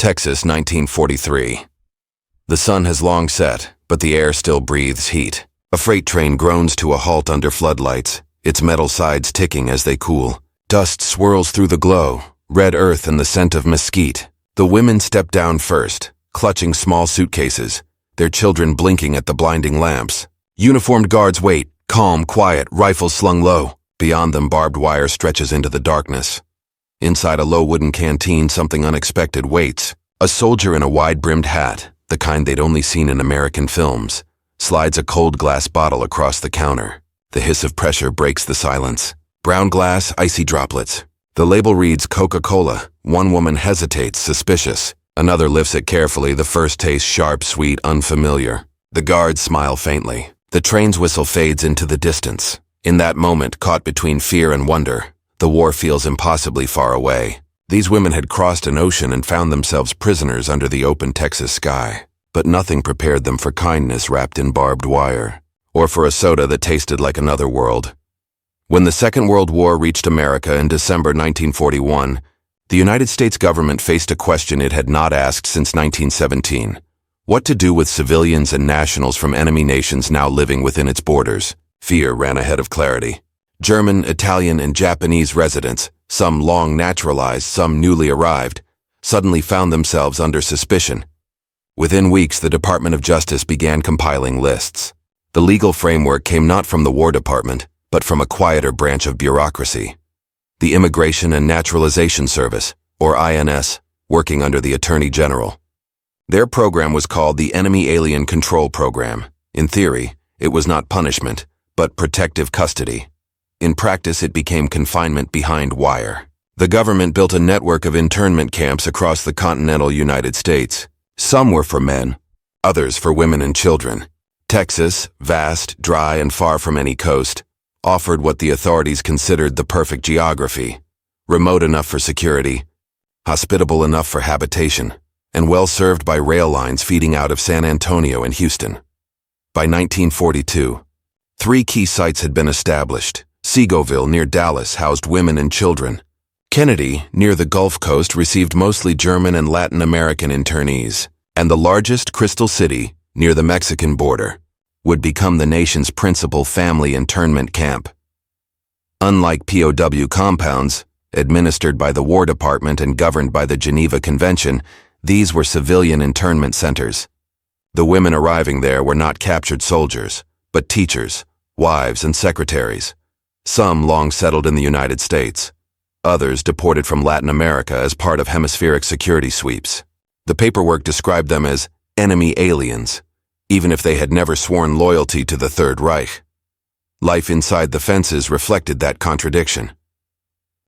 Texas, 1943. The sun has long set, but the air still breathes heat. A freight train groans to a halt under floodlights, its metal sides ticking as they cool. Dust swirls through the glow, red earth and the scent of mesquite. The women step down first, clutching small suitcases, their children blinking at the blinding lamps. Uniformed guards wait, calm, quiet, rifles slung low. Beyond them, barbed wire stretches into the darkness. Inside a low wooden canteen, something unexpected waits. A soldier in a wide-brimmed hat, the kind they'd only seen in American films, slides a cold glass bottle across the counter. The hiss of pressure breaks the silence. Brown glass, icy droplets. The label reads Coca-Cola. One woman hesitates, suspicious. Another lifts it carefully, the first taste sharp, sweet, unfamiliar. The guards smile faintly. The train's whistle fades into the distance. In that moment, caught between fear and wonder, the war feels impossibly far away. These women had crossed an ocean and found themselves prisoners under the open Texas sky. But nothing prepared them for kindness wrapped in barbed wire, or for a soda that tasted like another world. When the Second World War reached America in December 1941, the United States government faced a question it had not asked since 1917. What to do with civilians and nationals from enemy nations now living within its borders? Fear ran ahead of clarity. German, Italian, and Japanese residents, some long naturalized, some newly arrived, suddenly found themselves under suspicion. Within weeks, the Department of Justice began compiling lists. The legal framework came not from the War Department, but from a quieter branch of bureaucracy. The Immigration and Naturalization Service, or INS, working under the Attorney General. Their program was called the Enemy Alien Control Program. In theory, it was not punishment, but protective custody. In practice, it became confinement behind wire. The government built a network of internment camps across the continental United States. Some were for men, others for women and children. Texas, vast, dry, and far from any coast, offered what the authorities considered the perfect geography. Remote enough for security, hospitable enough for habitation, and well served by rail lines feeding out of San Antonio and Houston. By 1942, 3 key sites had been established. Seagoville near Dallas housed women and children. Kenedy, near the Gulf Coast, received mostly German and Latin American internees. And the largest, Crystal City, near the Mexican border, would become the nation's principal family internment camp. Unlike POW compounds, administered by the War Department and governed by the Geneva Convention, these were civilian internment centers. The women arriving there were not captured soldiers, but teachers, wives, and secretaries. Some long settled in the United States, others deported from Latin America as part of hemispheric security sweeps. The paperwork described them as enemy aliens, even if they had never sworn loyalty to the Third Reich. Life inside the fences reflected that contradiction.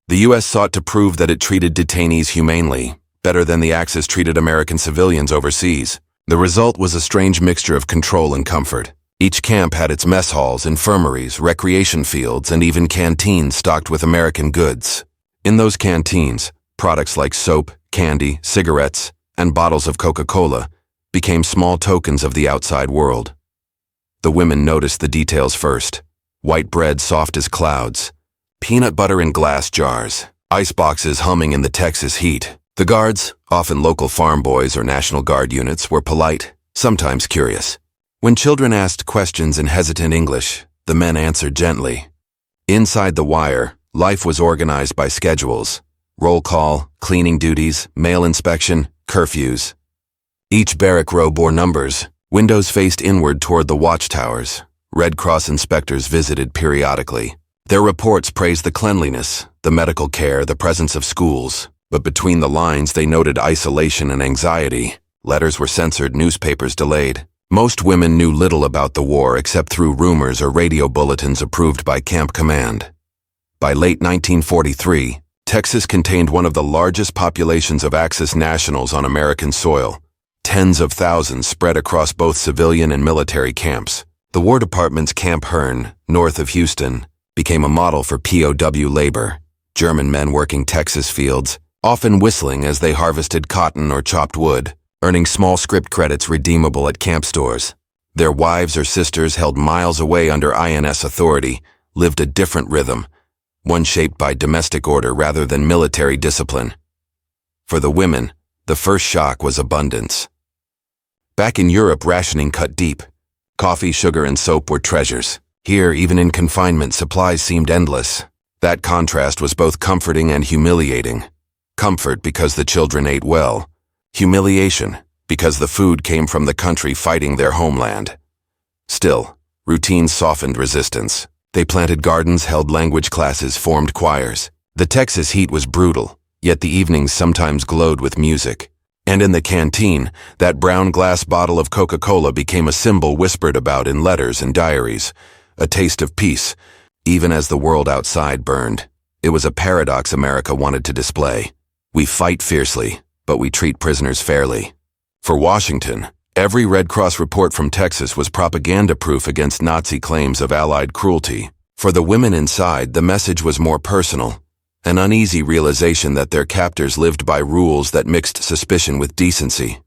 The U.S. sought to prove that it treated detainees humanely, better than the Axis treated American civilians overseas. The result was a strange mixture of control and comfort. Each camp had its mess halls, infirmaries, recreation fields, and even canteens stocked with American goods. In those canteens, products like soap, candy, cigarettes, and bottles of Coca-Cola became small tokens of the outside world. The women noticed the details first. White bread soft as clouds, peanut butter in glass jars, ice boxes humming in the Texas heat. The guards, often local farm boys or National Guard units, were polite, sometimes curious. When children asked questions in hesitant English, the men answered gently. Inside the wire, life was organized by schedules: roll call, cleaning duties, mail inspection, curfews. Each barrack row bore numbers. Windows faced inward toward the watchtowers. Red Cross inspectors visited periodically. Their reports praised the cleanliness, the medical care, the presence of schools. But between the lines, they noted isolation and anxiety. Letters were censored, newspapers delayed. Most women knew little about the war except through rumors or radio bulletins approved by Camp Command. By late 1943, Texas contained one of the largest populations of Axis nationals on American soil. Tens of thousands spread across both civilian and military camps. The War Department's Camp Hearn, north of Houston, became a model for POW labor. German men working Texas fields, often whistling as they harvested cotton or chopped wood, earning small script credits redeemable at camp stores. Their wives or sisters, held miles away under INS authority, lived a different rhythm, one shaped by domestic order rather than military discipline. For the women, The first shock was abundance. Back in Europe, rationing cut deep. Coffee, sugar, and soap were treasures. Here, even in confinement, supplies seemed endless. That contrast was both comforting and humiliating. Comfort because the children ate well. Humiliation because the food came from the country fighting their homeland. Still, routines softened resistance. They planted gardens, held language classes, formed choirs. The Texas heat was brutal, yet the evenings sometimes glowed with music. And in the canteen, that brown glass bottle of Coca-Cola became a symbol whispered about in letters and diaries, a taste of peace, even as the world outside burned. It was a paradox America wanted to display. We fight fiercely, but we treat prisoners fairly. For Washington, every Red Cross report from Texas was propaganda proof against Nazi claims of Allied cruelty. For the women inside, the message was more personal. An uneasy realization that their captors lived by rules that mixed suspicion with decency.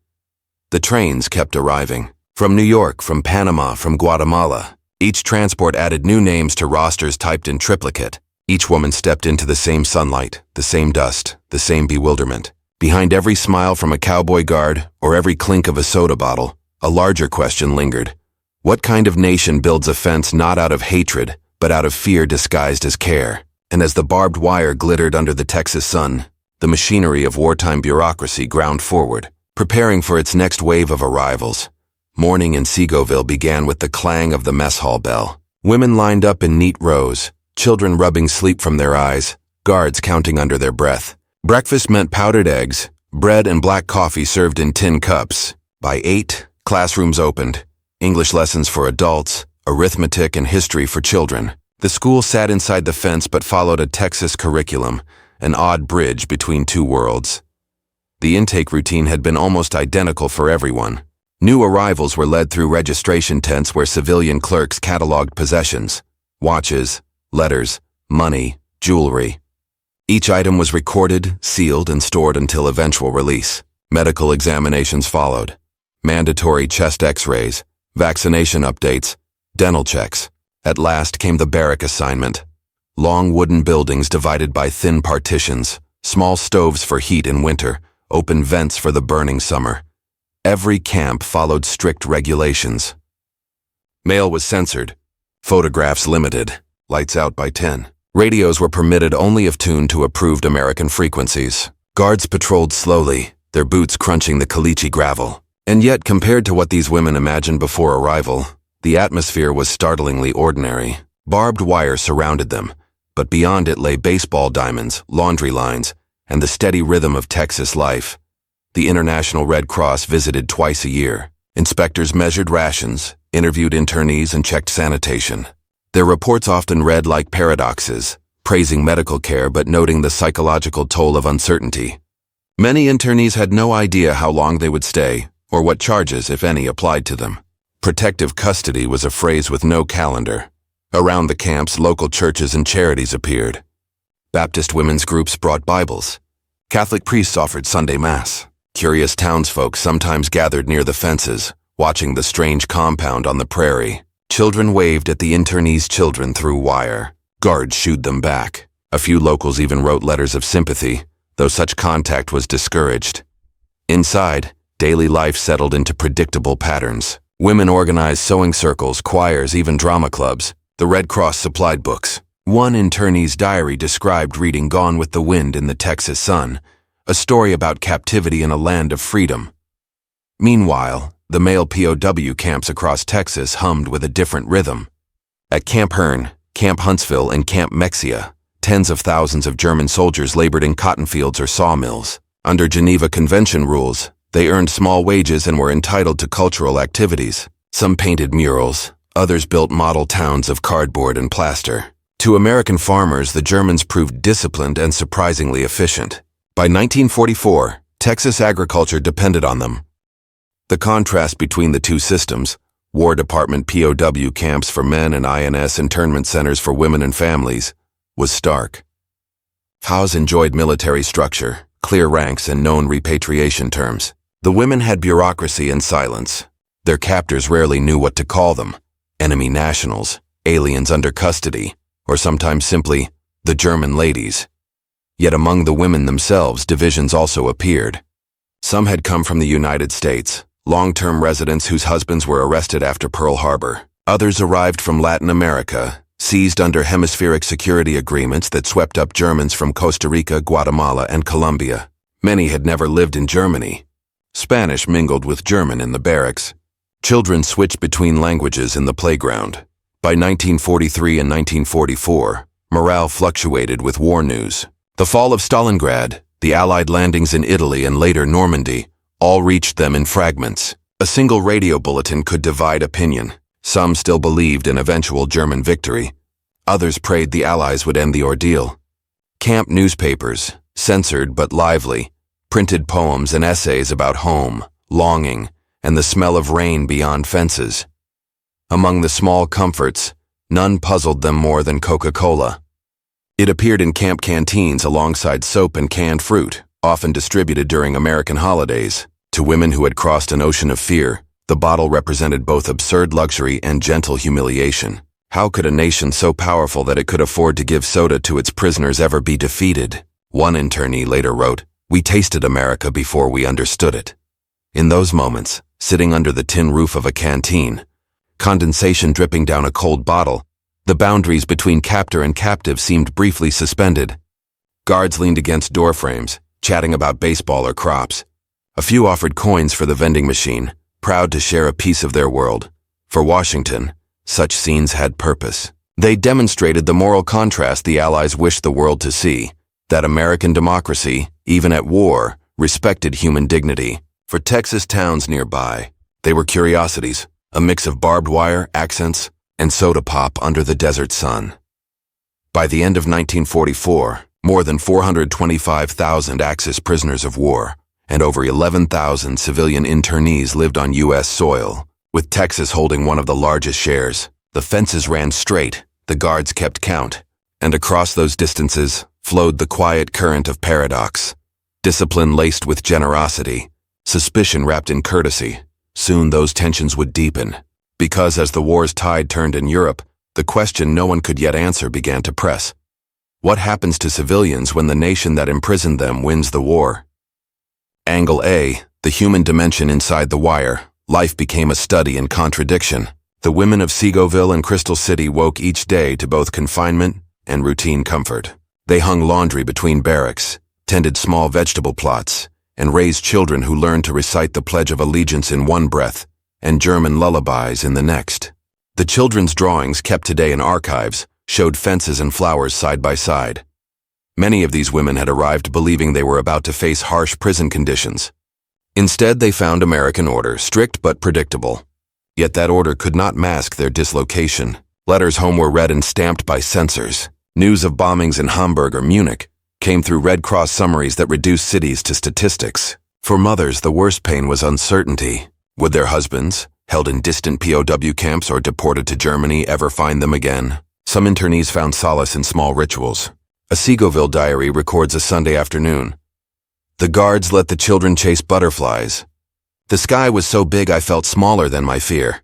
The trains kept arriving. From New York, from Panama, from Guatemala. Each transport added new names to rosters typed in triplicate. Each woman stepped into the same sunlight, the same dust, the same bewilderment. Behind every smile from a cowboy guard or every clink of a soda bottle, a larger question lingered. What kind of nation builds a fence not out of hatred, but out of fear disguised as care? And as the barbed wire glittered under the Texas sun, the machinery of wartime bureaucracy ground forward, preparing for its next wave of arrivals. Morning in Seagoville began with the clang of the mess hall bell. Women lined up in neat rows, children rubbing sleep from their eyes, guards counting under their breath. Breakfast meant powdered eggs, bread and black coffee served in tin cups. By 8, classrooms opened. English lessons for adults, arithmetic and history for children. The school sat inside the fence but followed a Texas curriculum, an odd bridge between two worlds. The intake routine had been almost identical for everyone. New arrivals were led through registration tents where civilian clerks cataloged possessions, watches, letters, money, jewelry. Each item was recorded, sealed, and stored until eventual release. Medical examinations followed. Mandatory chest x-rays, vaccination updates, dental checks. At last came the barrack assignment. Long wooden buildings divided by thin partitions, small stoves for heat in winter, open vents for the burning summer. Every camp followed strict regulations. Mail was censored, photographs limited, lights out by 10. Radios were permitted only if tuned to approved American frequencies. Guards patrolled slowly, their boots crunching the caliche gravel. And yet, compared to what these women imagined before arrival, the atmosphere was startlingly ordinary. Barbed wire surrounded them, but beyond it lay baseball diamonds, laundry lines, and the steady rhythm of Texas life. The International Red Cross visited twice a year. Inspectors measured rations, interviewed internees, and checked sanitation. Their reports often read like paradoxes, praising medical care but noting the psychological toll of uncertainty. Many internees had no idea how long they would stay, or what charges, if any, applied to them. Protective custody was a phrase with no calendar. Around the camps, local churches and charities appeared. Baptist women's groups brought Bibles. Catholic priests offered Sunday Mass. Curious townsfolk sometimes gathered near the fences, watching the strange compound on the prairie. Children waved at the internees' children through wire. Guards shooed them back. A few locals even wrote letters of sympathy, though such contact was discouraged. Inside, daily life settled into predictable patterns. Women organized sewing circles, choirs, even drama clubs. The Red Cross supplied books. One internee's diary described reading Gone with the Wind in the Texas sun, a story about captivity in a land of freedom. Meanwhile, the male POW camps across Texas hummed with a different rhythm. At Camp Hearn, Camp Huntsville, and Camp Mexia, tens of thousands of German soldiers labored in cotton fields or sawmills. Under Geneva Convention rules, they earned small wages and were entitled to cultural activities. Some painted murals, others built model towns of cardboard and plaster. To American farmers, the Germans proved disciplined and surprisingly efficient. By 1944, Texas agriculture depended on them. The contrast between the two systems, War Department POW camps for men and INS internment centers for women and families, was stark. POWs enjoyed military structure, clear ranks, and known repatriation terms. The women had bureaucracy and silence. Their captors rarely knew what to call them: enemy nationals, aliens under custody, or sometimes simply the German ladies. Yet among the women themselves, divisions also appeared. Some had come from the United States, long-term residents whose husbands were arrested after Pearl Harbor. Others arrived from Latin America, seized under hemispheric security agreements that swept up Germans from Costa Rica, Guatemala, and Colombia. Many had never lived in Germany. Spanish mingled with German in the barracks. Children switched between languages in the playground. By 1943 and 1944, morale fluctuated with war news. The fall of Stalingrad, the Allied landings in Italy and later Normandy, all reached them in fragments. A single radio bulletin could divide opinion. Some still believed in eventual German victory. Others prayed the Allies would end the ordeal. Camp newspapers, censored but lively, printed poems and essays about home, longing, and the smell of rain beyond fences. Among the small comforts, none puzzled them more than Coca-Cola. It appeared in camp canteens alongside soap and canned fruit, often distributed during American holidays. To women who had crossed an ocean of fear, the bottle represented both absurd luxury and gentle humiliation. How could a nation so powerful that it could afford to give soda to its prisoners ever be defeated? One internee later wrote, "We tasted America before we understood it." In those moments, sitting under the tin roof of a canteen, condensation dripping down a cold bottle, the boundaries between captor and captive seemed briefly suspended. Guards leaned against doorframes, chatting about baseball or crops. A few offered coins for the vending machine, proud to share a piece of their world. For Washington, such scenes had purpose. They demonstrated the moral contrast the Allies wished the world to see, that American democracy, even at war, respected human dignity. For Texas towns nearby, they were curiosities, a mix of barbed wire, accents, and soda pop under the desert sun. By the end of 1944, more than 425,000 Axis prisoners of war and over 11,000 civilian internees lived on U.S. soil, with Texas holding one of the largest shares. The fences ran straight, the guards kept count, and across those distances flowed the quiet current of paradox. Discipline laced with generosity, suspicion wrapped in courtesy. Soon those tensions would deepen, because as the war's tide turned in Europe, the question no one could yet answer began to press. What happens to civilians when the nation that imprisoned them wins the war? Angle A, the human dimension inside the wire. Life became a study in contradiction. The women of Seagoville and Crystal City woke each day to both confinement and routine comfort. They hung laundry between barracks, tended small vegetable plots, and raised children who learned to recite the Pledge of Allegiance in one breath and German lullabies in the next. The children's drawings kept today in archives showed fences and flowers side by side. Many of these women had arrived believing they were about to face harsh prison conditions. Instead, they found American order, strict but predictable. Yet that order could not mask their dislocation. Letters home were read and stamped by censors. News of bombings in Hamburg or Munich came through Red Cross summaries that reduced cities to statistics. For mothers, the worst pain was uncertainty. Would their husbands, held in distant POW camps or deported to Germany, ever find them again? Some internees found solace in small rituals. A Seagoville diary records a Sunday afternoon. The guards let the children chase butterflies. The sky was so big I felt smaller than my fear.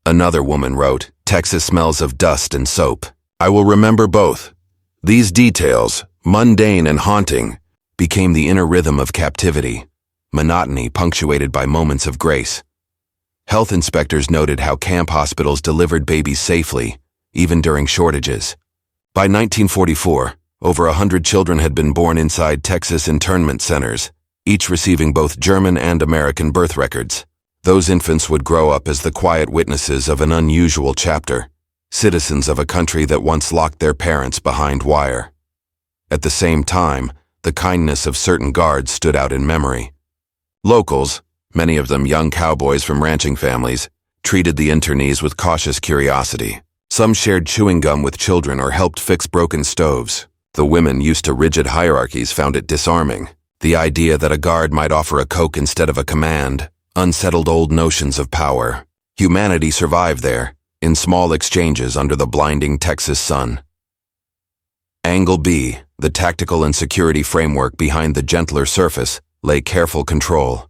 Another woman wrote, Texas smells of dust and soap. I will remember both. These details, mundane and haunting, became the inner rhythm of captivity, monotony punctuated by moments of grace. Health inspectors noted how camp hospitals delivered babies safely, even during shortages. By 1944, over 100 children had been born inside Texas internment centers, each receiving both German and American birth records. Those infants would grow up as the quiet witnesses of an unusual chapter, citizens of a country that once locked their parents behind wire. At the same time, the kindness of certain guards stood out in memory. Locals, many of them young cowboys from ranching families, treated the internees with cautious curiosity. Some shared chewing gum with children or helped fix broken stoves. The women, used to rigid hierarchies, found it disarming. The idea that a guard might offer a Coke instead of a command unsettled old notions of power. Humanity survived there, in small exchanges under the blinding Texas sun. Angle B, the tactical and security framework behind the gentler surface, lay careful control.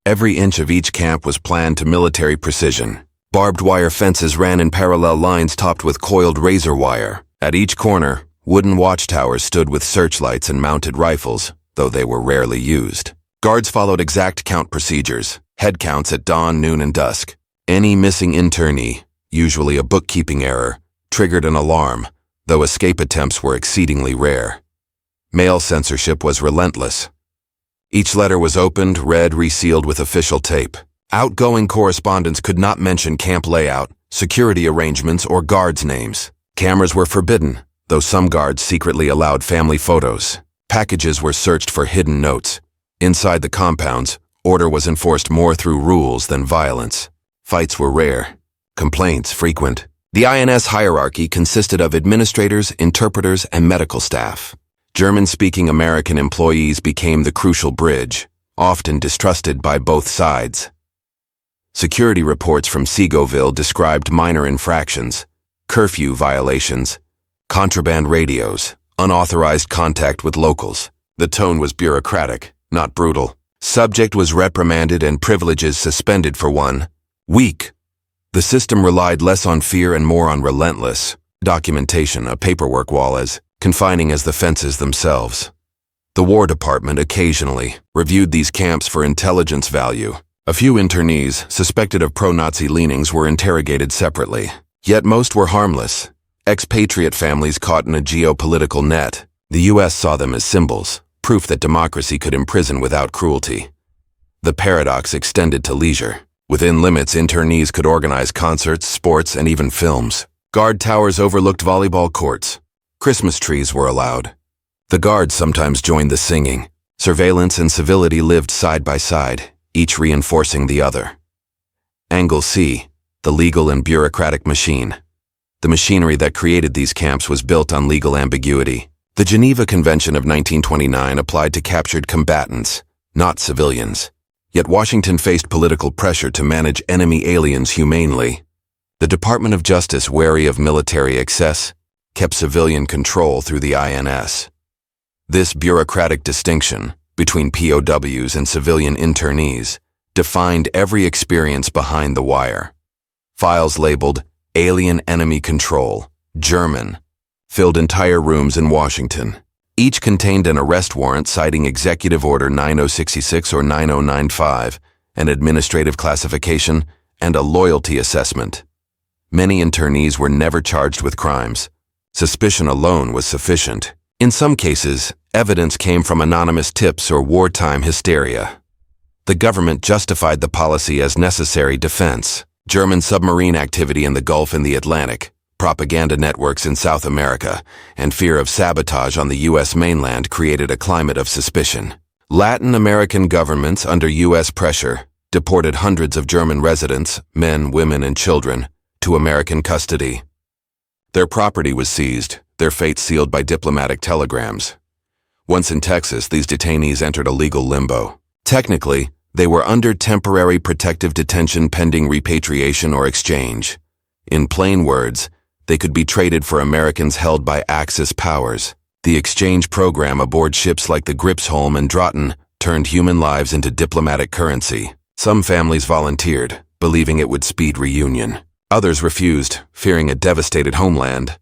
Every inch of each camp was planned to military precision. Barbed wire fences ran in parallel lines topped with coiled razor wire. At each corner, wooden watchtowers stood with searchlights and mounted rifles, though they were rarely used. Guards followed exact count procedures, head counts at dawn, noon, and dusk. Any missing internee, usually a bookkeeping error, triggered an alarm, though escape attempts were exceedingly rare. Mail censorship was relentless. Each letter was opened, read, resealed with official tape. Outgoing correspondence could not mention camp layout, security arrangements, or guards' names. Cameras were forbidden, though some guards secretly allowed family photos. Packages were searched for hidden notes. Inside the compounds, order was enforced more through rules than violence. Fights were rare, complaints frequent. The INS hierarchy consisted of administrators, interpreters, and medical staff. German-speaking American employees became the crucial bridge, often distrusted by both sides. Security reports from Seagoville described minor infractions, curfew violations, contraband radios, unauthorized contact with locals. The tone was bureaucratic, not brutal. Subject was reprimanded and privileges suspended for 1 week. The system relied less on fear and more on relentless documentation, a paperwork wall as confining as the fences themselves. The War Department occasionally reviewed these camps for intelligence value. A few internees suspected of pro-Nazi leanings were interrogated separately. Yet most were harmless. Expatriate families caught in a geopolitical net. The U.S. saw them as symbols, proof that democracy could imprison without cruelty. The paradox extended to leisure. Within limits, internees could organize concerts, sports, and even films. Guard towers overlooked volleyball courts. Christmas trees were allowed. The guards sometimes joined the singing. Surveillance and civility lived side by side, each reinforcing the other. Angle C, the legal and bureaucratic machine. The machinery that created these camps was built on legal ambiguity. The Geneva Convention of 1929 applied to captured combatants, not civilians. Yet Washington faced political pressure to manage enemy aliens humanely. The Department of Justice, wary of military excess, kept civilian control through the INS. This bureaucratic distinction between POWs and civilian internees defined every experience behind the wire. Files labeled Alien Enemy Control, German, filled entire rooms in Washington. Each contained an arrest warrant citing Executive Order 9066 or 9095, an administrative classification, and a loyalty assessment. Many internees were never charged with crimes. Suspicion alone was sufficient. In some cases, evidence came from anonymous tips or wartime hysteria. The government justified the policy as necessary defense. German submarine activity in the Gulf and the Atlantic, propaganda networks in South America, and fear of sabotage on the U.S. mainland created a climate of suspicion. Latin American governments, under U.S. pressure, deported hundreds of German residents, men, women, and children, to American custody. Their property was seized, their fate sealed by diplomatic telegrams. Once in Texas, these detainees entered a legal limbo. Technically, they were under temporary protective detention pending repatriation or exchange. In plain words, they could be traded for Americans held by Axis powers. The exchange program aboard ships like the Gripsholm and Drayton turned human lives into diplomatic currency. Some families volunteered, believing it would speed reunion. Others refused, fearing a devastated homeland.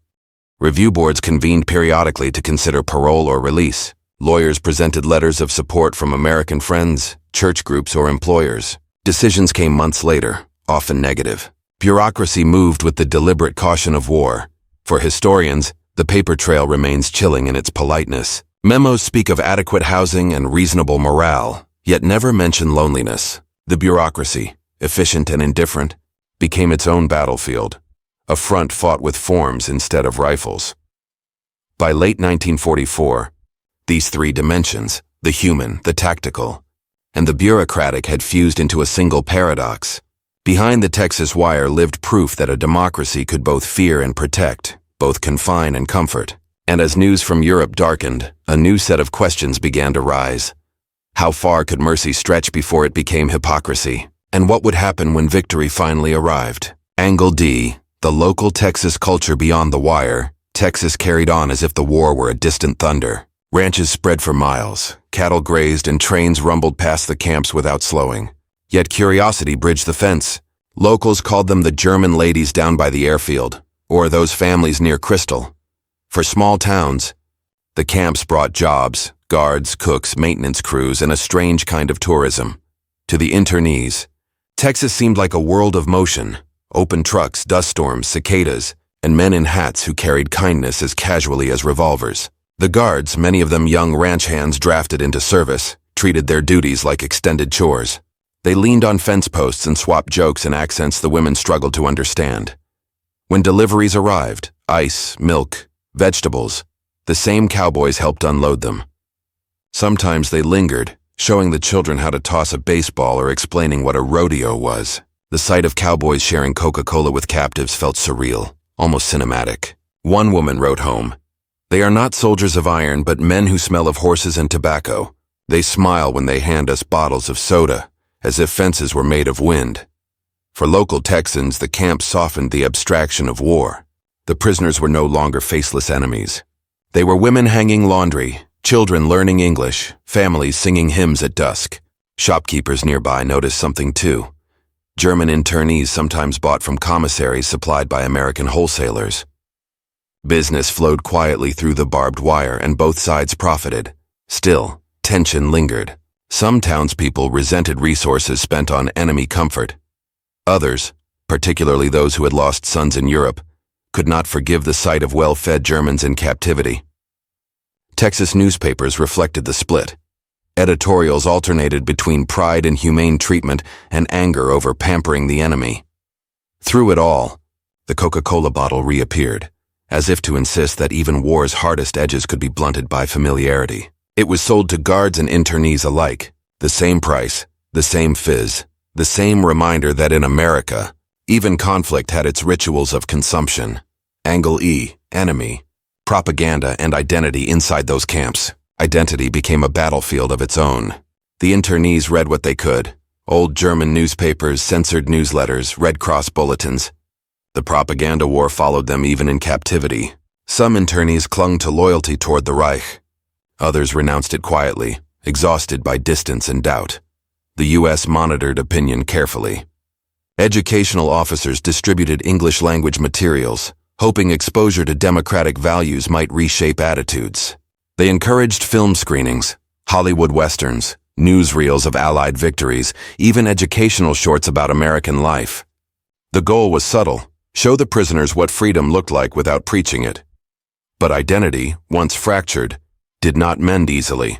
Review boards convened periodically to consider parole or release. Lawyers presented letters of support from American friends, church groups, or employers. Decisions came months later, often negative. Bureaucracy moved with the deliberate caution of war. For historians, the paper trail remains chilling in its politeness. Memos speak of adequate housing and reasonable morale, yet never mention loneliness. The bureaucracy, efficient and indifferent, became its own battlefield, a front fought with forms instead of rifles. By late 1944, these three dimensions, the human, the tactical, and the bureaucratic, had fused into a single paradox. Behind the Texas wire lived proof that a democracy could both fear and protect, both confine and comfort. And as news from Europe darkened, a new set of questions began to rise. How far could mercy stretch before it became hypocrisy? And what would happen when victory finally arrived? Angle D, the local Texas culture beyond the wire. Texas carried on as if the war were a distant thunder. Ranches spread for miles, cattle grazed, and trains rumbled past the camps without slowing. Yet curiosity bridged the fence. Locals called them the German ladies down by the airfield, or those families near Crystal. For small towns, the camps brought jobs, guards, cooks, maintenance crews, and a strange kind of tourism. To the internees, Texas seemed like a world of motion: open trucks, dust storms, cicadas, and men in hats who carried kindness as casually as revolvers. The guards, many of them young ranch hands drafted into service, treated their duties like extended chores. They leaned on fence posts and swapped jokes in accents the women struggled to understand. When deliveries arrived, ice, milk, vegetables, the same cowboys helped unload them. Sometimes they lingered, showing the children how to toss a baseball or explaining what a rodeo was. The sight of cowboys sharing Coca-Cola with captives felt surreal, almost cinematic. One woman wrote home, "They are not soldiers of iron, but men who smell of horses and tobacco. They smile when they hand us bottles of soda, as if fences were made of wind." For local Texans, the camp softened the abstraction of war. The prisoners were no longer faceless enemies. They were women hanging laundry, children learning English, families singing hymns at dusk. Shopkeepers nearby noticed something too. German internees sometimes bought from commissaries supplied by American wholesalers. Business flowed quietly through the barbed wire and both sides profited. Still, tension lingered. Some townspeople resented resources spent on enemy comfort. Others, particularly those who had lost sons in Europe, could not forgive the sight of well-fed Germans in captivity. Texas newspapers reflected the split. Editorials alternated between pride in humane treatment and anger over pampering the enemy. Through it all, the Coca-Cola bottle reappeared, as if to insist that even war's hardest edges could be blunted by familiarity. It was sold to guards and internees alike, the same price, the same fizz, the same reminder that in America, even conflict had its rituals of consumption. Angle E, enemy, propaganda, and identity inside those camps. Identity became a battlefield of its own. The internees read what they could: old German newspapers, censored newsletters, Red Cross bulletins. The propaganda war followed them even in captivity. Some internees clung to loyalty toward the Reich. Others renounced it quietly, exhausted by distance and doubt. The U.S. monitored opinion carefully. Educational officers distributed English-language materials, hoping exposure to democratic values might reshape attitudes. They encouraged film screenings, Hollywood westerns, newsreels of Allied victories, even educational shorts about American life. The goal was subtle: show the prisoners what freedom looked like without preaching it. But identity, once fractured, did not mend easily.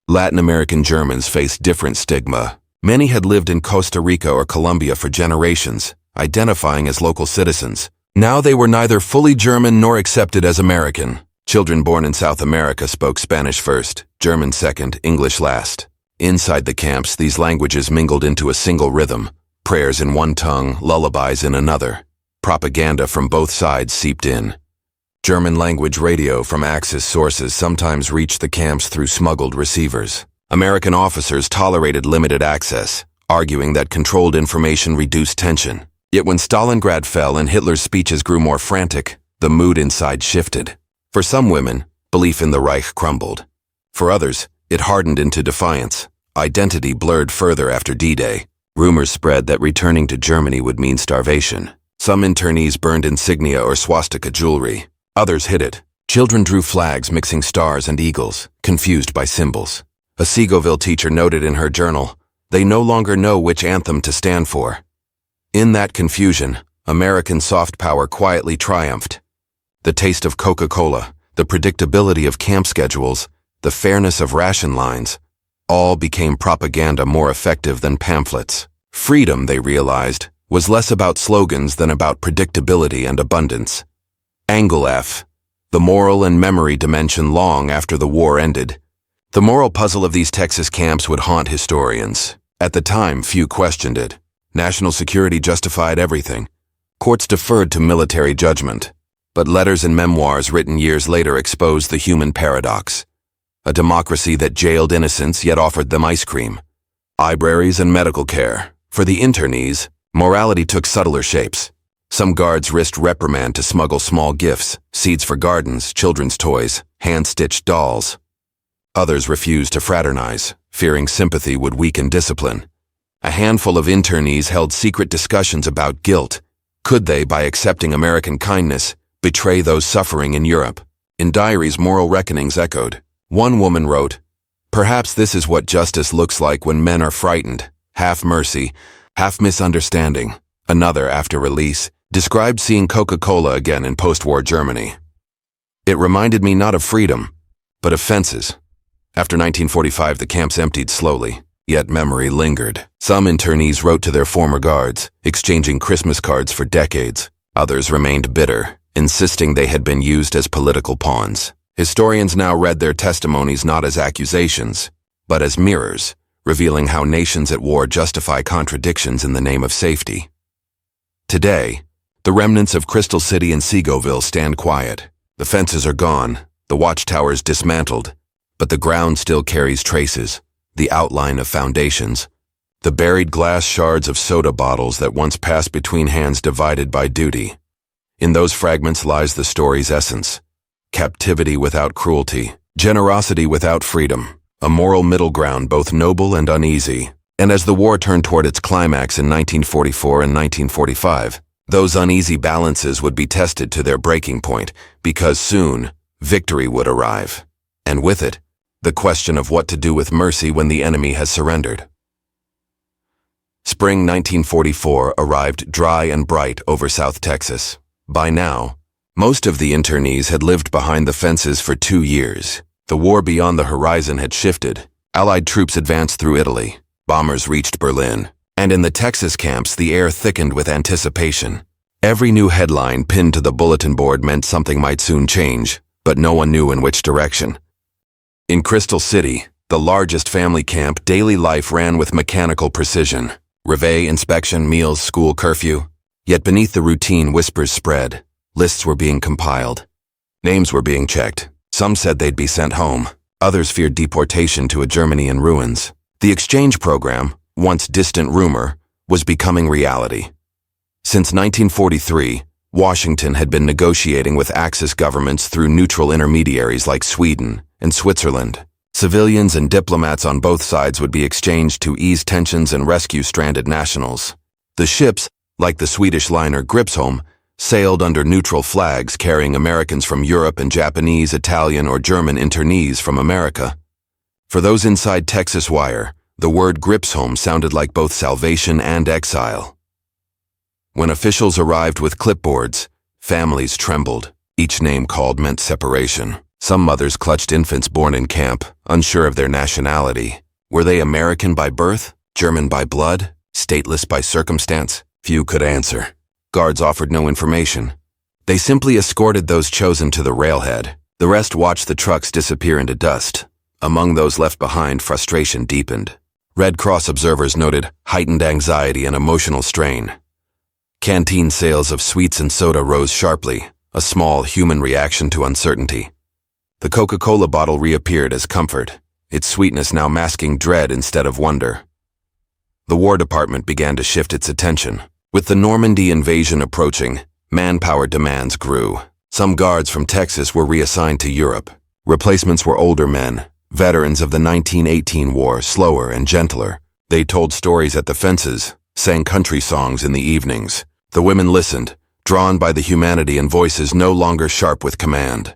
Latin American Germans faced different stigma. Many had lived in Costa Rica or Colombia for generations, identifying as local citizens. Now they were neither fully German nor accepted as American. Children born in South America spoke Spanish first, German second, English last. Inside the camps, these languages mingled into a single rhythm: prayers in one tongue, lullabies in another. Propaganda from both sides seeped in. German-language radio from Axis sources sometimes reached the camps through smuggled receivers. American officers tolerated limited access, arguing that controlled information reduced tension. Yet when Stalingrad fell and Hitler's speeches grew more frantic, the mood inside shifted. For some women, belief in the Reich crumbled. For others, it hardened into defiance. Identity blurred further after D-Day. Rumors spread that returning to Germany would mean starvation. Some internees burned insignia or swastika jewelry. Others hid it. Children drew flags mixing stars and eagles, confused by symbols. A Seagoville teacher noted in her journal, "They no longer know which anthem to stand for." In that confusion, American soft power quietly triumphed. The taste of Coca-Cola, the predictability of camp schedules, the fairness of ration lines, all became propaganda more effective than pamphlets. Freedom, they realized, was less about slogans than about predictability and abundance. Angle F, the moral and memory dimension long after the war ended. The moral puzzle of these Texas camps would haunt historians. At the time, few questioned it. National security justified everything. Courts deferred to military judgment. But letters and memoirs written years later exposed the human paradox. A democracy that jailed innocents yet offered them ice cream. Libraries and medical care. For the internees, morality took subtler shapes. Some guards risked reprimand to smuggle small gifts, seeds for gardens, children's toys, hand-stitched dolls. Others refused to fraternize, fearing sympathy would weaken discipline. A handful of internees held secret discussions about guilt. Could they, by accepting American kindness, betray those suffering in Europe? In diaries, moral reckonings echoed. One woman wrote, "Perhaps this is what justice looks like when men are frightened, half mercy, half misunderstanding." Another, after release, described seeing Coca-Cola again in post-war Germany. "It reminded me not of freedom, but of fences." After 1945, the camps emptied slowly, yet memory lingered. Some internees wrote to their former guards, exchanging Christmas cards for decades. Others remained bitter, insisting they had been used as political pawns. Historians now read their testimonies not as accusations, but as mirrors, revealing how nations at war justify contradictions in the name of safety. Today, the remnants of Crystal City and Seagoville stand quiet. The fences are gone, the watchtowers dismantled, but the ground still carries traces, the outline of foundations, the buried glass shards of soda bottles that once passed between hands divided by duty. In those fragments lies the story's essence: captivity without cruelty, generosity without freedom, a moral middle ground both noble and uneasy. And as the war turned toward its climax in 1944 and 1945, those uneasy balances would be tested to their breaking point, because soon, victory would arrive. And with it, the question of what to do with mercy when the enemy has surrendered. Spring 1944 arrived dry and bright over South Texas. By now, most of the internees had lived behind the fences for 2 years. The war beyond the horizon had shifted. Allied troops advanced through Italy. Bombers reached Berlin. And in the Texas camps, the air thickened with anticipation. Every new headline pinned to the bulletin board meant something might soon change, but no one knew in which direction. In Crystal City, the largest family camp, daily life ran with mechanical precision. Reveille, inspection, meals, school, curfew. Yet beneath the routine, whispers spread. Lists were being compiled. Names were being checked. Some said they'd be sent home. Others feared deportation to a Germany in ruins. The exchange program, once distant rumor, was becoming reality. Since 1943, Washington had been negotiating with Axis governments through neutral intermediaries like Sweden and Switzerland. Civilians and diplomats on both sides would be exchanged to ease tensions and rescue stranded nationals. The ships, like the Swedish liner Gripsholm, sailed under neutral flags carrying Americans from Europe and Japanese, Italian, or German internees from America. For those inside Texas wire, the word Gripsholm sounded like both salvation and exile. When officials arrived with clipboards, families trembled. Each name called meant separation. Some mothers clutched infants born in camp, unsure of their nationality. Were they American by birth, German by blood, stateless by circumstance? Few could answer. Guards offered no information. They simply escorted those chosen to the railhead. The rest watched the trucks disappear into dust. Among those left behind, frustration deepened. Red Cross observers noted heightened anxiety and emotional strain. Canteen sales of sweets and soda rose sharply, a small human reaction to uncertainty. The Coca-Cola bottle reappeared as comfort, its sweetness now masking dread instead of wonder. The War Department began to shift its attention. With the Normandy invasion approaching, manpower demands grew. Some guards from Texas were reassigned to Europe. Replacements were older men, veterans of the 1918 war, slower and gentler. They told stories at the fences, sang country songs in the evenings. The women listened, drawn by the humanity and voices no longer sharp with command.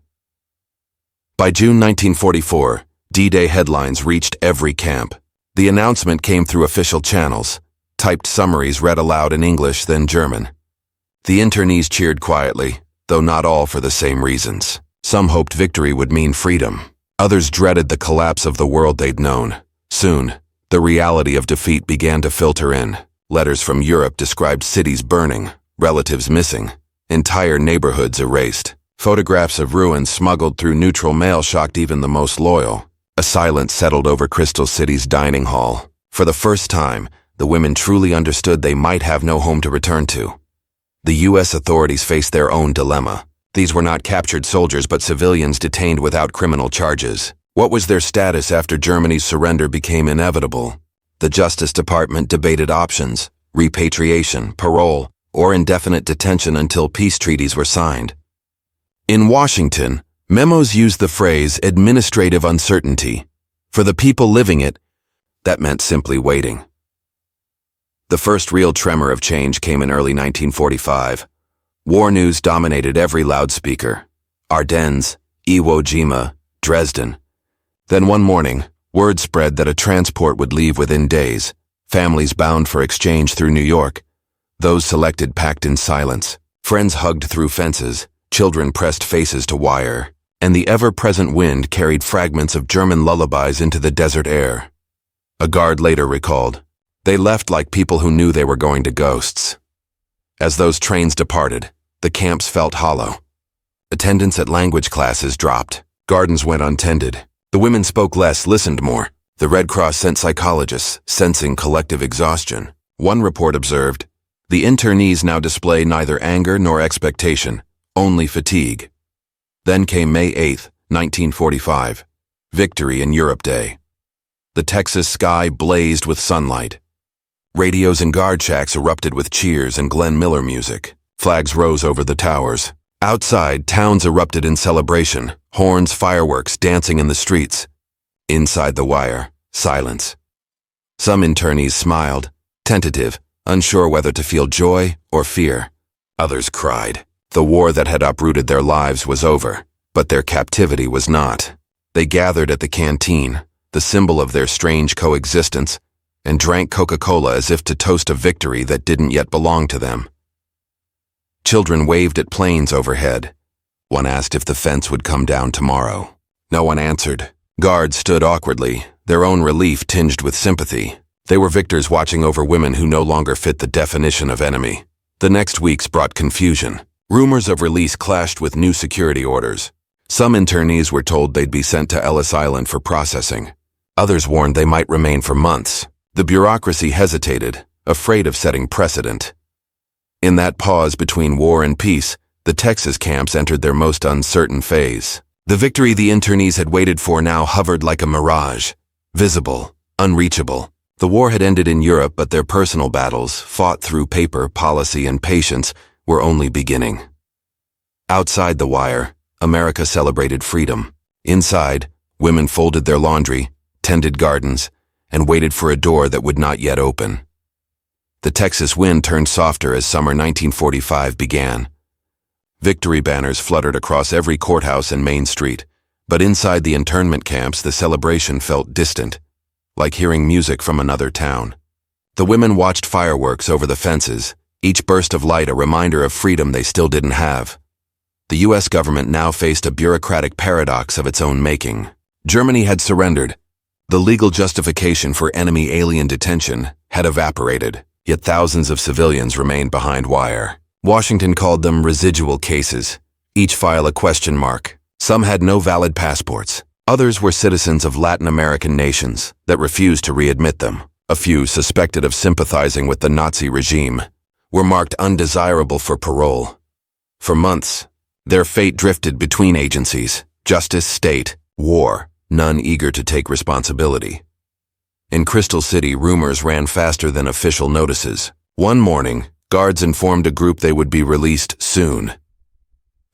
By June 1944, D-Day headlines reached every camp. The announcement came through official channels, typed summaries read aloud in English, then German. The internees cheered quietly, though not all for the same reasons. Some hoped victory would mean freedom. Others dreaded the collapse of the world they'd known. Soon, the reality of defeat began to filter in. Letters from Europe described cities burning, relatives missing, entire neighborhoods erased. Photographs of ruins smuggled through neutral mail shocked even the most loyal. A silence settled over Crystal City's dining hall. For the first time, the women truly understood they might have no home to return to. The U.S. authorities faced their own dilemma. These were not captured soldiers but civilians detained without criminal charges. What was their status after Germany's surrender became inevitable? The Justice Department debated options: repatriation, parole, or indefinite detention until peace treaties were signed. In Washington, memos used the phrase administrative uncertainty. For the people living it, that meant simply waiting. The first real tremor of change came in early 1945. War news dominated every loudspeaker. Ardennes, Iwo Jima, Dresden. Then one morning, word spread that a transport would leave within days, families bound for exchange through New York. Those selected packed in silence, friends hugged through fences, children pressed faces to wire, and the ever-present wind carried fragments of German lullabies into the desert air. A guard later recalled, "They left like people who knew they were going to ghosts." As those trains departed, the camps felt hollow. Attendance at language classes dropped. Gardens went untended. The women spoke less, listened more. The Red Cross sent psychologists, sensing collective exhaustion. One report observed, "The internees now display neither anger nor expectation, only fatigue." Then came May 8, 1945, Victory in Europe Day. The Texas sky blazed with sunlight. Radios and guard shacks erupted with cheers and Glenn Miller music. Flags rose over the towers. Outside, towns erupted in celebration, horns, fireworks dancing in the streets. Inside the wire, silence. Some internees smiled, tentative, unsure whether to feel joy or fear. Others cried. The war that had uprooted their lives was over, but their captivity was not. They gathered at the canteen, the symbol of their strange coexistence, and drank Coca-Cola as if to toast a victory that didn't yet belong to them. Children waved at planes overhead. One asked if the fence would come down tomorrow. No one answered. Guards stood awkwardly, their own relief tinged with sympathy. They were victors watching over women who no longer fit the definition of enemy. The next weeks brought confusion. Rumors of release clashed with new security orders. Some internees were told they'd be sent to Ellis Island for processing. Others warned they might remain for months. The bureaucracy hesitated, afraid of setting precedent. In that pause between war and peace, the Texas camps entered their most uncertain phase. The victory the internees had waited for now hovered like a mirage, visible, unreachable. The war had ended in Europe, but their personal battles, fought through paper, policy, and patience, were only beginning. Outside the wire, America celebrated freedom. Inside, women folded their laundry, tended gardens, and waited for a door that would not yet open. The Texas wind turned softer as summer 1945 began. Victory banners fluttered across every courthouse and main street, but inside the internment camps the celebration felt distant, like hearing music from another town. The women watched fireworks over the fences, each burst of light a reminder of freedom they still didn't have. The U.S. government now faced a bureaucratic paradox of its own making. Germany had surrendered. The legal justification for enemy alien detention had evaporated, yet thousands of civilians remained behind wire. Washington called them residual cases, each file a question mark. Some had no valid passports. Others were citizens of Latin American nations that refused to readmit them. A few, suspected of sympathizing with the Nazi regime, were marked undesirable for parole. For months, their fate drifted between agencies, justice, state, war, none eager to take responsibility. In Crystal City, rumors ran faster than official notices. One morning, guards informed a group they would be released soon.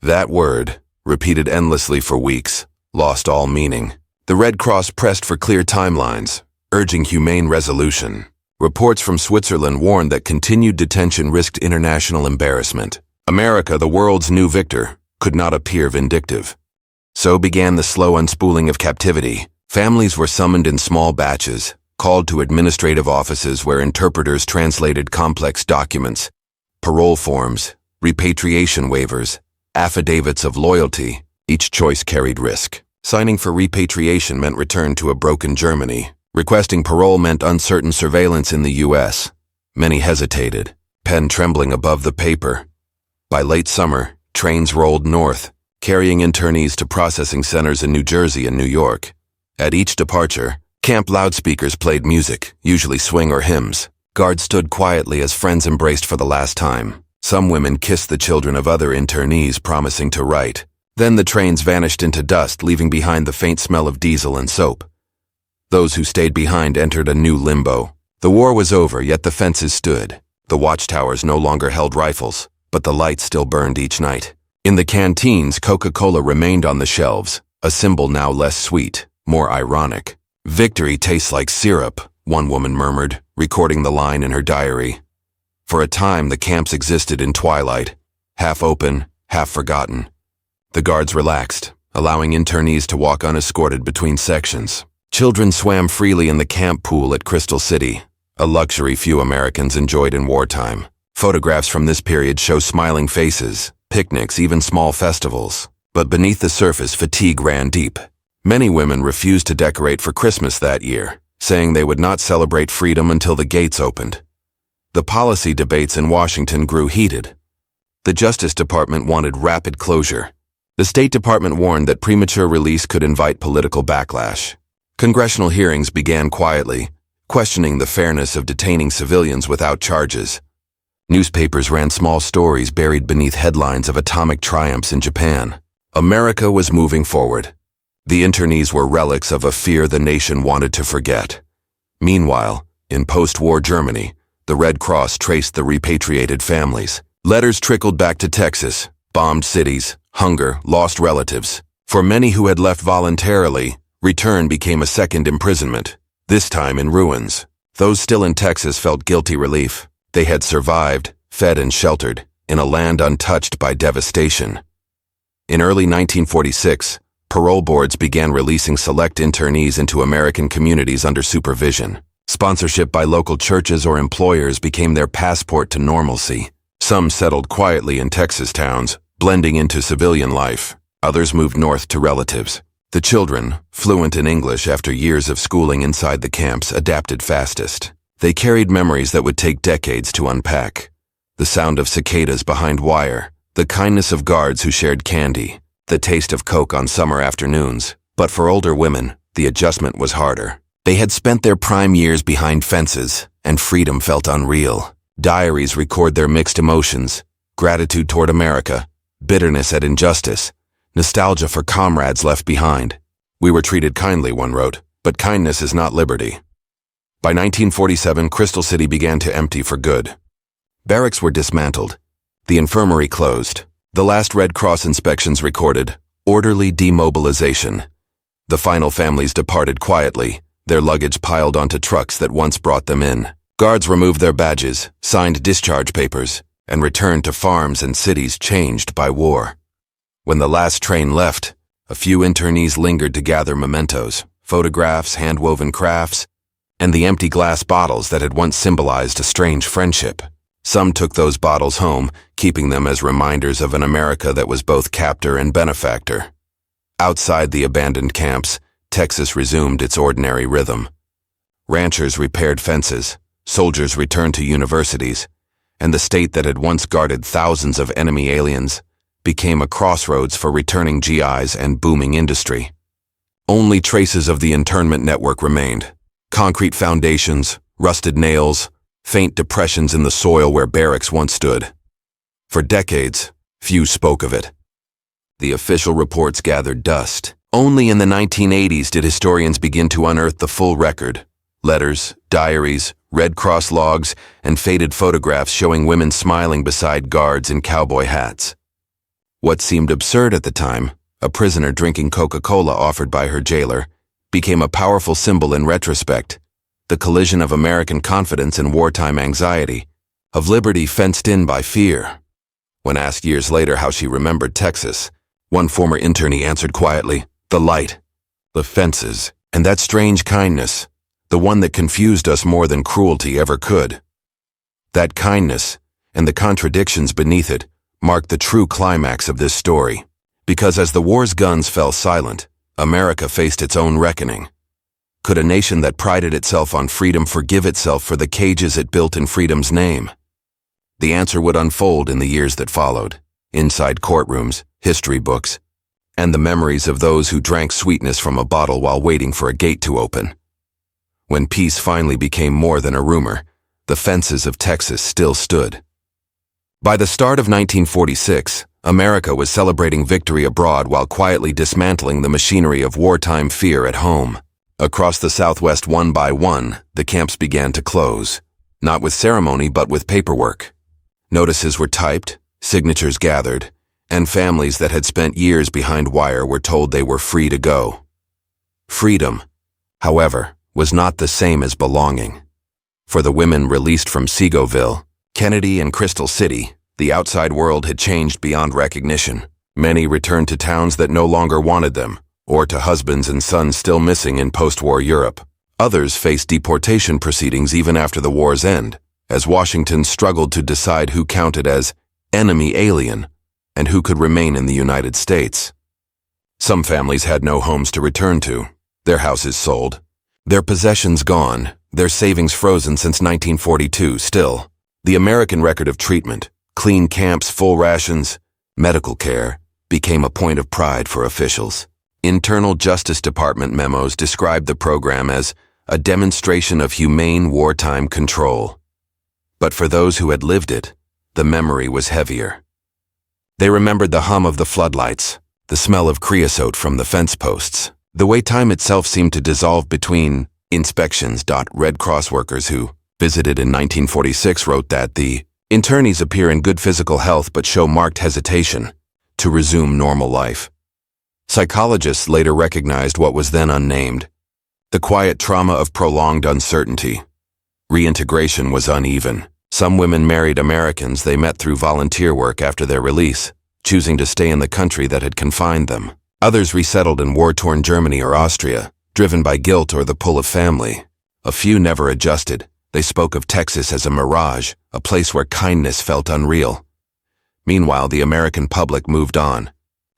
That word, repeated endlessly for weeks, lost all meaning. The Red Cross pressed for clear timelines, urging humane resolution. Reports from Switzerland warned that continued detention risked international embarrassment. America, the world's new victor, could not appear vindictive. So began the slow unspooling of captivity. Families were summoned in small batches, called to administrative offices where interpreters translated complex documents, parole forms, repatriation waivers, affidavits of loyalty. Each choice carried risk. Signing for repatriation meant return to a broken Germany. Requesting parole meant uncertain surveillance in the U.S. Many hesitated, pen trembling above the paper. By late summer, trains rolled north, carrying internees to processing centers in New Jersey and New York. At each departure, camp loudspeakers played music, usually swing or hymns. Guards stood quietly as friends embraced for the last time. Some women kissed the children of other internees, promising to write. Then the trains vanished into dust, leaving behind the faint smell of diesel and soap. Those who stayed behind entered a new limbo. The war was over, yet the fences stood. The watchtowers no longer held rifles, but the lights still burned each night. In the canteens, Coca-Cola remained on the shelves, a symbol now less sweet, more ironic. "Victory tastes like syrup," one woman murmured, recording the line in her diary. For a time, the camps existed in twilight, half open, half forgotten. The guards relaxed, allowing internees to walk unescorted between sections. Children swam freely in the camp pool at Crystal City, a luxury few Americans enjoyed in wartime. Photographs from this period show smiling faces, picnics, even small festivals. But beneath the surface, fatigue ran deep. Many women refused to decorate for Christmas that year, saying they would not celebrate freedom until the gates opened. The policy debates in Washington grew heated. The Justice Department wanted rapid closure. The State Department warned that premature release could invite political backlash. Congressional hearings began quietly, questioning the fairness of detaining civilians without charges. Newspapers ran small stories buried beneath headlines of atomic triumphs in Japan. America was moving forward. The internees were relics of a fear the nation wanted to forget. Meanwhile, in post-war Germany, the Red Cross traced the repatriated families. Letters trickled back to Texas, bombed cities, hunger, lost relatives. For many who had left voluntarily, return became a second imprisonment, this time in ruins. Those still in Texas felt guilty relief. They had survived, fed and sheltered, in a land untouched by devastation. In early 1946, parole boards began releasing select internees into American communities under supervision. Sponsorship by local churches or employers became their passport to normalcy. Some settled quietly in Texas towns, blending into civilian life. Others moved north to relatives. The children, fluent in English after years of schooling inside the camps, adapted fastest. They carried memories that would take decades to unpack. The sound of cicadas behind wire, the kindness of guards who shared candy, the taste of Coke on summer afternoons. But for older women, the adjustment was harder. They had spent their prime years behind fences, and freedom felt unreal. Diaries record their mixed emotions: gratitude toward America, bitterness at injustice, nostalgia for comrades left behind. "We were treated kindly," one wrote, "but kindness is not liberty." By 1947, Crystal City began to empty for good. Barracks were dismantled. The infirmary closed. The last Red Cross inspections recorded orderly demobilization. The final families departed quietly, their luggage piled onto trucks that once brought them in. Guards removed their badges, signed discharge papers, and returned to farms and cities changed by war. When the last train left, a few internees lingered to gather mementos, photographs, hand-woven crafts, and the empty glass bottles that had once symbolized a strange friendship. Some took those bottles home, keeping them as reminders of an America that was both captor and benefactor. Outside the abandoned camps, Texas resumed its ordinary rhythm. Ranchers repaired fences, soldiers returned to universities, and the state that had once guarded thousands of enemy aliens became a crossroads for returning GIs and booming industry. Only traces of the internment network remained: concrete foundations, rusted nails, faint depressions in the soil where barracks once stood. For decades, few spoke of it. The official reports gathered dust. Only in the 1980s did historians begin to unearth the full record: letters, diaries, Red Cross logs, and faded photographs showing women smiling beside guards in cowboy hats. What seemed absurd at the time, a prisoner drinking Coca-Cola offered by her jailer, became a powerful symbol in retrospect: the collision of American confidence and wartime anxiety, of liberty fenced in by fear. When asked years later how she remembered Texas, one former internee answered quietly, "The light, the fences, and that strange kindness, the one that confused us more than cruelty ever could." That kindness, and the contradictions beneath it, marked the true climax of this story. Because as the war's guns fell silent, America faced its own reckoning. Could a nation that prided itself on freedom forgive itself for the cages it built in freedom's name? The answer would unfold in the years that followed, inside courtrooms, history books, and the memories of those who drank sweetness from a bottle while waiting for a gate to open. When peace finally became more than a rumor, the fences of Texas still stood. By the start of 1946, America was celebrating victory abroad while quietly dismantling the machinery of wartime fear at home. Across the Southwest, one by one, the camps began to close, not with ceremony but with paperwork. Notices were typed, signatures gathered, and families that had spent years behind wire were told they were free to go. Freedom, however, was not the same as belonging. For the women released from Seagoville, Kenedy, and Crystal City, the outside world had changed beyond recognition. Many returned to towns that no longer wanted them, or to husbands and sons still missing in post-war Europe. Others faced deportation proceedings even after the war's end, as Washington struggled to decide who counted as enemy alien and who could remain in the United States. Some families had no homes to return to, their houses sold, their possessions gone, their savings frozen since 1942. Still, the American record of treatment, clean camps, full rations, medical care, became a point of pride for officials. Internal Justice Department memos described the program as a demonstration of humane wartime control. But for those who had lived it, the memory was heavier. They remembered the hum of the floodlights, the smell of creosote from the fence posts, the way time itself seemed to dissolve between inspections. Red Cross workers who visited in 1946 wrote that the internees appear in good physical health but show marked hesitation to resume normal life. Psychologists later recognized what was then unnamed: the quiet trauma of prolonged uncertainty. Reintegration was uneven. Some women married Americans they met through volunteer work after their release, choosing to stay in the country that had confined them. Others resettled in war-torn Germany or Austria, driven by guilt or the pull of family. A few never adjusted. They spoke of Texas as a mirage, a place where kindness felt unreal. Meanwhile, the American public moved on.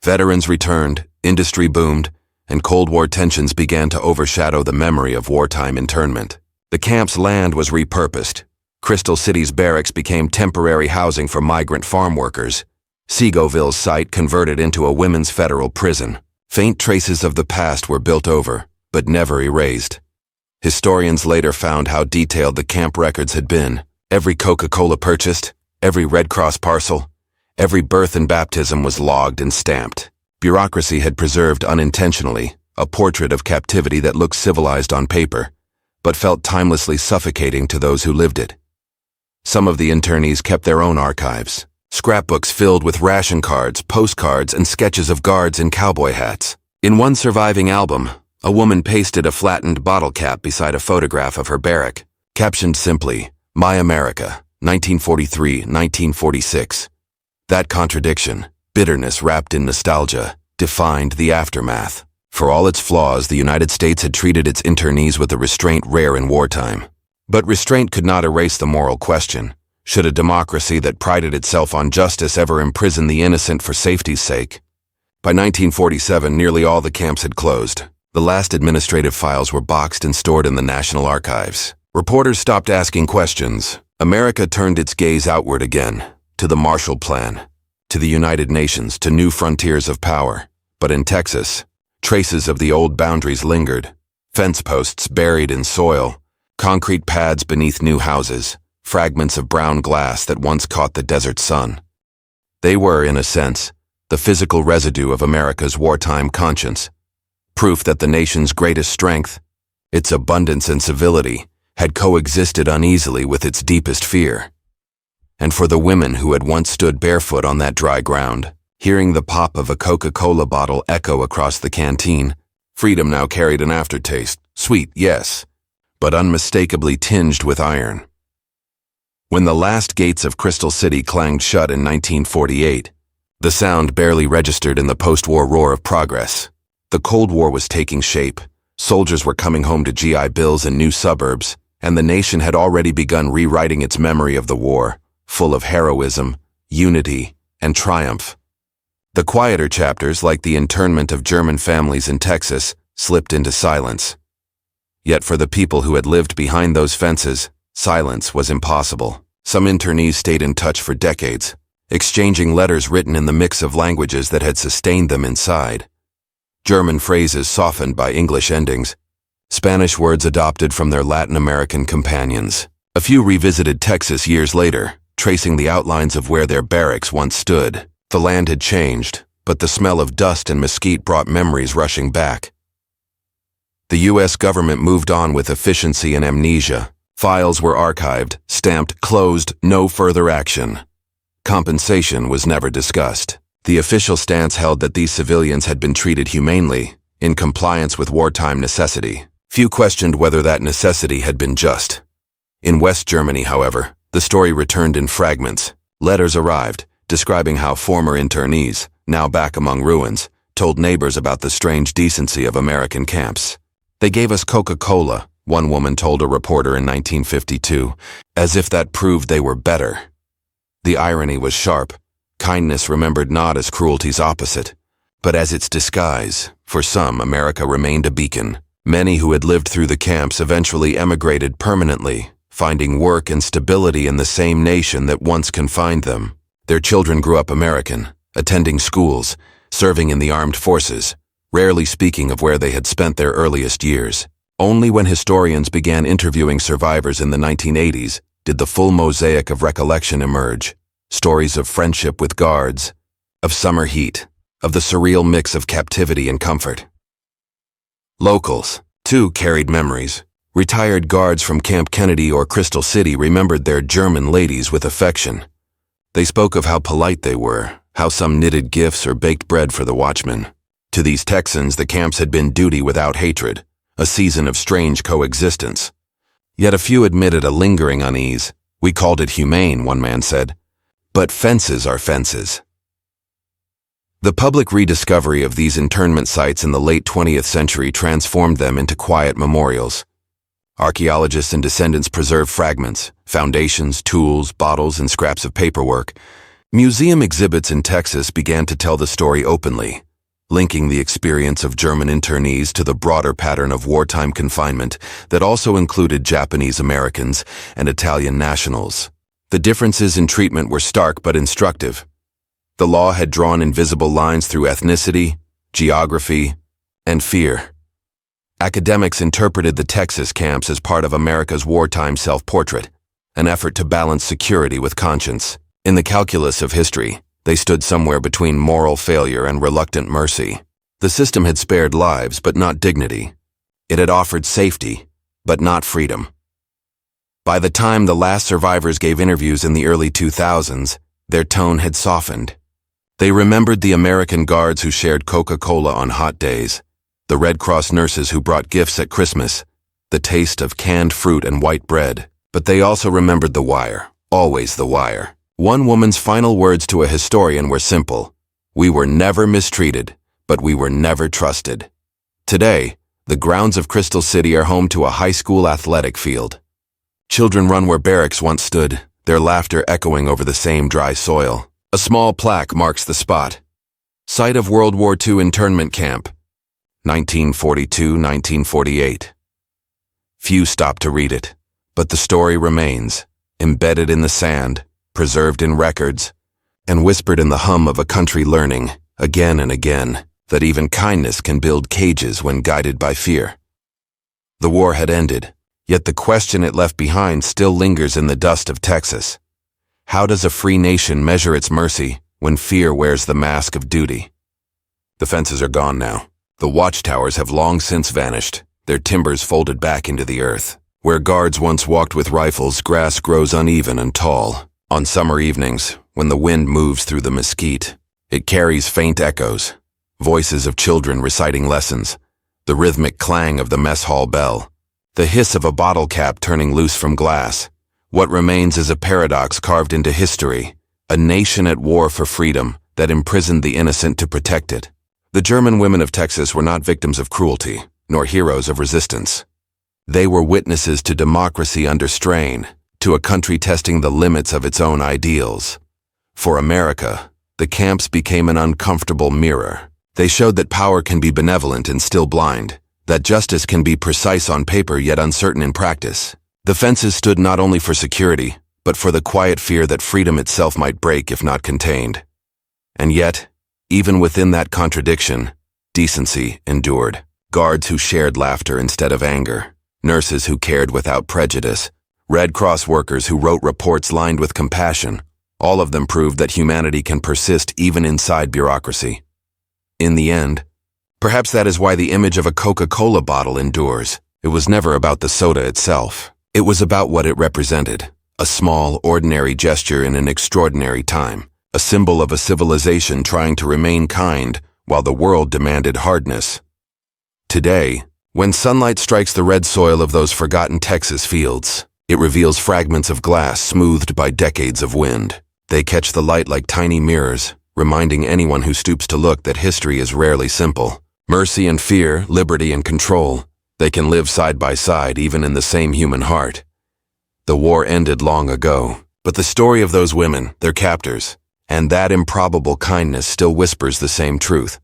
Veterans returned, industry boomed, and Cold War tensions began to overshadow the memory of wartime internment. The camp's land was repurposed. Crystal City's barracks became temporary housing for migrant farm workers. Seagoville's site converted into a women's federal prison. Faint traces of the past were built over, but never erased. Historians later found how detailed the camp records had been. Every Coca-Cola purchased, every Red Cross parcel, every birth and baptism was logged and stamped. Bureaucracy had preserved unintentionally a portrait of captivity that looked civilized on paper, but felt timelessly suffocating to those who lived it. Some of the internees kept their own archives, scrapbooks filled with ration cards, postcards, and sketches of guards in cowboy hats. In one surviving album, a woman pasted a flattened bottle cap beside a photograph of her barrack, captioned simply, "My America, 1943-1946. That contradiction, bitterness wrapped in nostalgia, defined the aftermath. For all its flaws, the United States had treated its internees with a restraint rare in wartime. But restraint could not erase the moral question. Should a democracy that prided itself on justice ever imprison the innocent for safety's sake? By 1947, nearly all the camps had closed. The last administrative files were boxed and stored in the National Archives. Reporters stopped asking questions. America turned its gaze outward again, to the Marshall Plan, to the United Nations, to new frontiers of power. But in Texas, traces of the old boundaries lingered. Fence posts buried in soil, concrete pads beneath new houses, fragments of brown glass that once caught the desert sun. They were, in a sense, the physical residue of America's wartime conscience, proof that the nation's greatest strength, its abundance and civility, had coexisted uneasily with its deepest fear. And for the women who had once stood barefoot on that dry ground, hearing the pop of a Coca-Cola bottle echo across the canteen, freedom now carried an aftertaste, sweet, yes, but unmistakably tinged with iron. When the last gates of Crystal City clanged shut in 1948, the sound barely registered in the post-war roar of progress. The Cold War was taking shape, soldiers were coming home to GI Bills in new suburbs, and the nation had already begun rewriting its memory of the war, full of heroism, unity, and triumph. The quieter chapters, like the internment of German families in Texas, slipped into silence. Yet for the people who had lived behind those fences, silence was impossible. Some internees stayed in touch for decades, exchanging letters written in the mix of languages that had sustained them inside. German phrases softened by English endings, Spanish words adopted from their Latin American companions. A few revisited Texas years later, tracing the outlines of where their barracks once stood. The land had changed, but the smell of dust and mesquite brought memories rushing back. The U.S. government moved on with efficiency and amnesia. Files were archived, stamped, closed, no further action. Compensation was never discussed. The official stance held that these civilians had been treated humanely, in compliance with wartime necessity. Few questioned whether that necessity had been just. In West Germany, however, the story returned in fragments. Letters arrived, describing how former internees, now back among ruins, told neighbors about the strange decency of American camps. "They gave us Coca-Cola," one woman told a reporter in 1952, as if that proved they were better. The irony was sharp. Kindness remembered not as cruelty's opposite, but as its disguise. For some, America remained a beacon. Many who had lived through the camps eventually emigrated permanently, finding work and stability in the same nation that once confined them. Their children grew up American, attending schools, serving in the armed forces, rarely speaking of where they had spent their earliest years. Only when historians began interviewing survivors in the 1980s did the full mosaic of recollection emerge. Stories of friendship with guards, of summer heat, of the surreal mix of captivity and comfort. Locals, too, carried memories. Retired guards from Camp Kenedy or Crystal City remembered their German ladies with affection. They spoke of how polite they were, how some knitted gifts or baked bread for the watchmen. To these Texans, the camps had been duty without hatred, a season of strange coexistence. Yet a few admitted a lingering unease. "We called it humane," one man said. "But fences are fences." The public rediscovery of these internment sites in the late 20th century transformed them into quiet memorials. Archaeologists and descendants preserve fragments, foundations, tools, bottles, and scraps of paperwork. Museum exhibits in Texas began to tell the story openly, linking the experience of German internees to the broader pattern of wartime confinement that also included Japanese Americans and Italian nationals. The differences in treatment were stark but instructive. The law had drawn invisible lines through ethnicity, geography, and fear. Academics interpreted the Texas camps as part of America's wartime self-portrait, an effort to balance security with conscience. In the calculus of history, they stood somewhere between moral failure and reluctant mercy. The system had spared lives, but not dignity. It had offered safety, but not freedom. By the time the last survivors gave interviews in the early 2000s, their tone had softened. They remembered the American guards who shared Coca-Cola on hot days, the Red Cross nurses who brought gifts at Christmas, the taste of canned fruit and white bread. But they also remembered the wire, always the wire. One woman's final words to a historian were simple: "We were never mistreated, but we were never trusted." Today, the grounds of Crystal City are home to a high school athletic field. Children run where barracks once stood, their laughter echoing over the same dry soil. A small plaque marks the spot. Site of World War II internment camp, 1942-1948. Few stop to read it, but the story remains, embedded in the sand, preserved in records, and whispered in the hum of a country learning, again and again, that even kindness can build cages when guided by fear. The war had ended, yet the question it left behind still lingers in the dust of Texas. How does a free nation measure its mercy when fear wears the mask of duty? The fences are gone now. The watchtowers have long since vanished, their timbers folded back into the earth. Where guards once walked with rifles, grass grows uneven and tall. On summer evenings, when the wind moves through the mesquite, it carries faint echoes, voices of children reciting lessons, the rhythmic clang of the mess hall bell, the hiss of a bottle cap turning loose from glass. What remains is a paradox carved into history, a nation at war for freedom that imprisoned the innocent to protect it. The German women of Texas were not victims of cruelty, nor heroes of resistance. They were witnesses to democracy under strain, to a country testing the limits of its own ideals. For America, the camps became an uncomfortable mirror. They showed that power can be benevolent and still blind, that justice can be precise on paper yet uncertain in practice. The fences stood not only for security, but for the quiet fear that freedom itself might break if not contained. And yet, even within that contradiction, decency endured. Guards who shared laughter instead of anger, nurses who cared without prejudice, Red Cross workers who wrote reports lined with compassion, all of them proved that humanity can persist even inside bureaucracy. In the end, perhaps that is why the image of a Coca-Cola bottle endures. It was never about the soda itself. It was about what it represented, a small, ordinary gesture in an extraordinary time, a symbol of a civilization trying to remain kind while the world demanded hardness. Today, when sunlight strikes the red soil of those forgotten Texas fields, it reveals fragments of glass smoothed by decades of wind. They catch the light like tiny mirrors, reminding anyone who stoops to look that history is rarely simple. Mercy and fear, liberty and control, they can live side by side even in the same human heart. The war ended long ago, but the story of those women, their captors, and that improbable kindness still whispers the same truth.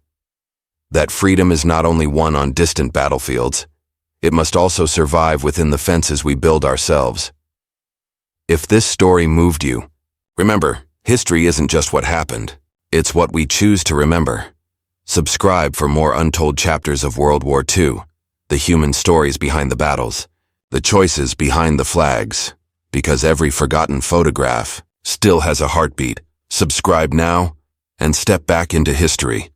That freedom is not only won on distant battlefields, it must also survive within the fences we build ourselves. If this story moved you, remember, history isn't just what happened, it's what we choose to remember. Subscribe for more untold chapters of World War II, the human stories behind the battles, the choices behind the flags, because every forgotten photograph still has a heartbeat. Subscribe now and step back into history.